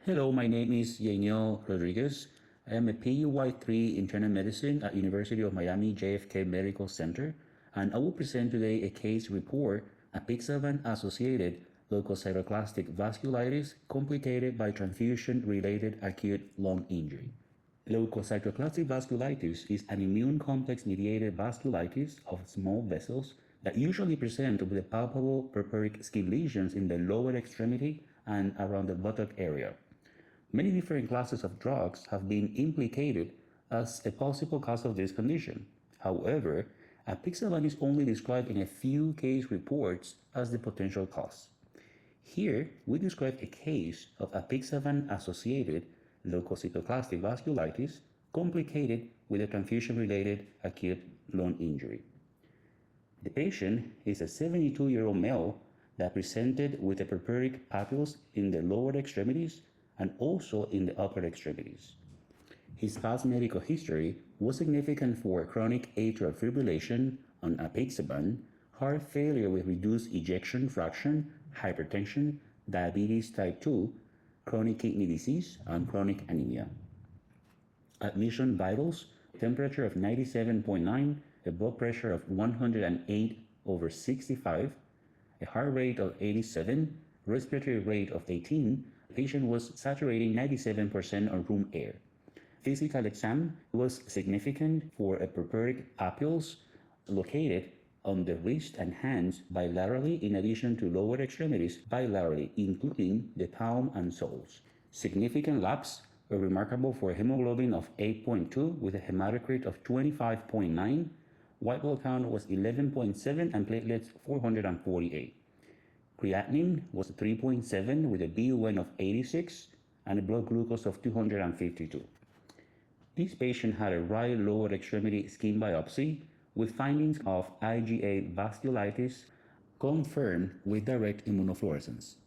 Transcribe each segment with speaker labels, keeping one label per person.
Speaker 1: Hello, my name is Yaniel Rodriguez. I am a PUY3 internal medicine at University of Miami JFK Medical Center, and I will present today a case report, apixaban-associated leukocytoclastic vasculitis complicated by transfusion-related acute lung injury. Leukocytoclastic vasculitis is an immune complex-mediated vasculitis of small vessels that usually present with palpable purpuric skin lesions in the lower extremity and around the buttock area. Many different classes of drugs have been implicated as a possible cause of this condition. However, apixaban is only described in a few case reports as the potential cause. Here, we describe a case of apixaban-associated leukocytoclastic vasculitis complicated with a transfusion-related acute lung injury. The patient is a 72-year-old male that presented with a purpuric papules in the lower extremities and also in the upper extremities. His past medical history was significant for chronic atrial fibrillation on apixaban, heart failure with reduced ejection fraction, hypertension, diabetes type 2, chronic kidney disease, and chronic anemia. Admission vitals: temperature of 97.9, a blood pressure of 108/65, a heart rate of 87, respiratory rate of 18. The patient was saturating 97% on room air. Physical exam was significant for a purpuric papules located on the wrist and hands bilaterally, in addition to lower extremities bilaterally, including the palm and soles. Significant labs were remarkable for a hemoglobin of 8.2 with a hematocrit of 25.9. White blood count was 11.7 and platelets 448. Creatinine was 3.7 with a BUN of 86 and a blood glucose of 252. This patient had a right lower extremity skin biopsy with findings of IgA vasculitis confirmed with direct immunofluorescence.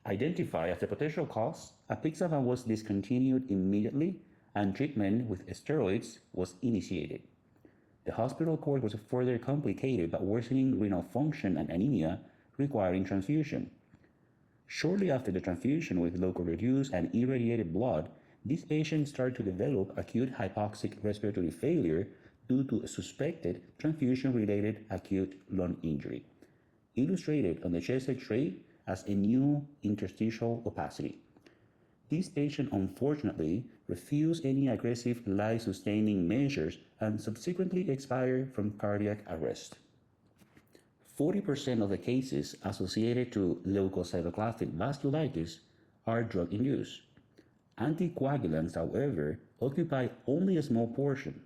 Speaker 1: Identified as a potential cause, apixaban was discontinued immediately and treatment with steroids was initiated. The hospital course was further complicated by worsening renal function and anemia requiring transfusion. Shortly after the transfusion with local reduced and irradiated blood, this patient started to develop acute hypoxic respiratory failure due to a suspected transfusion-related acute lung injury, illustrated on the chest X-ray as a new interstitial opacity. This patient unfortunately refused any aggressive life-sustaining measures and subsequently expired from cardiac arrest. 40% of the cases associated to leukocytoclastic vasculitis are drug-induced. Anticoagulants, however, occupy only a small portion.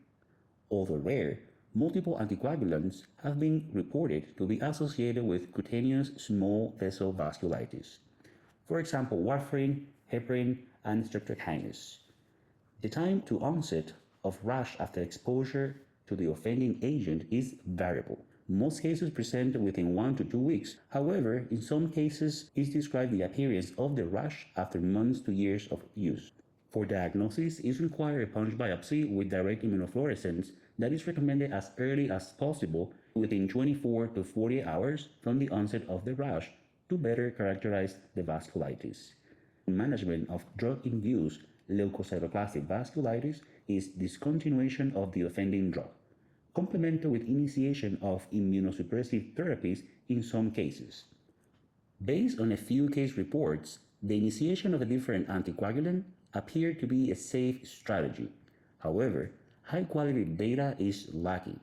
Speaker 1: Although rare, multiple anticoagulants have been reported to be associated with cutaneous small vessel vasculitis. For example, warfarin, heparin, and streptokinase. The time to onset of rash after exposure to the offending agent is variable. Most cases present within 1 to 2 weeks. However, in some cases, it describes the appearance of the rash after months to years of use. For diagnosis, it requires a punch biopsy with direct immunofluorescence that is recommended as early as possible within 24 to 48 hours from the onset of the rash to better characterize the vasculitis. Management of drug-induced leukocytoclastic vasculitis is discontinuation of the offending drug, complemented with initiation of immunosuppressive therapies in some cases. Based on a few case reports, the initiation of a different anticoagulant appeared to be a safe strategy. However, high-quality data is lacking.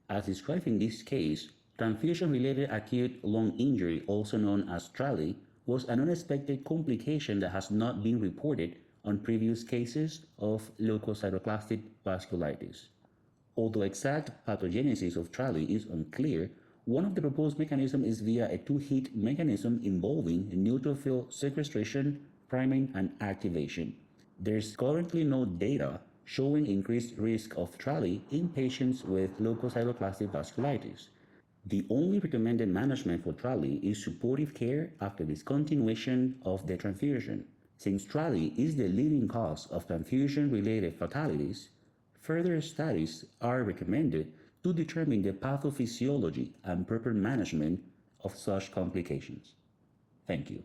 Speaker 1: As described in this case, transfusion-related acute lung injury, also known as TRALI, was an unexpected complication that has not been reported on previous cases of leukocytoclastic vasculitis. Although exact pathogenesis of TRALI is unclear, one of the proposed mechanisms is via a two-hit mechanism involving neutrophil sequestration, priming, and activation. There is currently no data showing increased risk of TRALI in patients with leukocytoclastic vasculitis. The only recommended management for TRALI is supportive care after discontinuation of the transfusion. Since TRALI is the leading cause of transfusion-related fatalities, further studies are recommended to determine the pathophysiology and proper management of such complications. Thank you.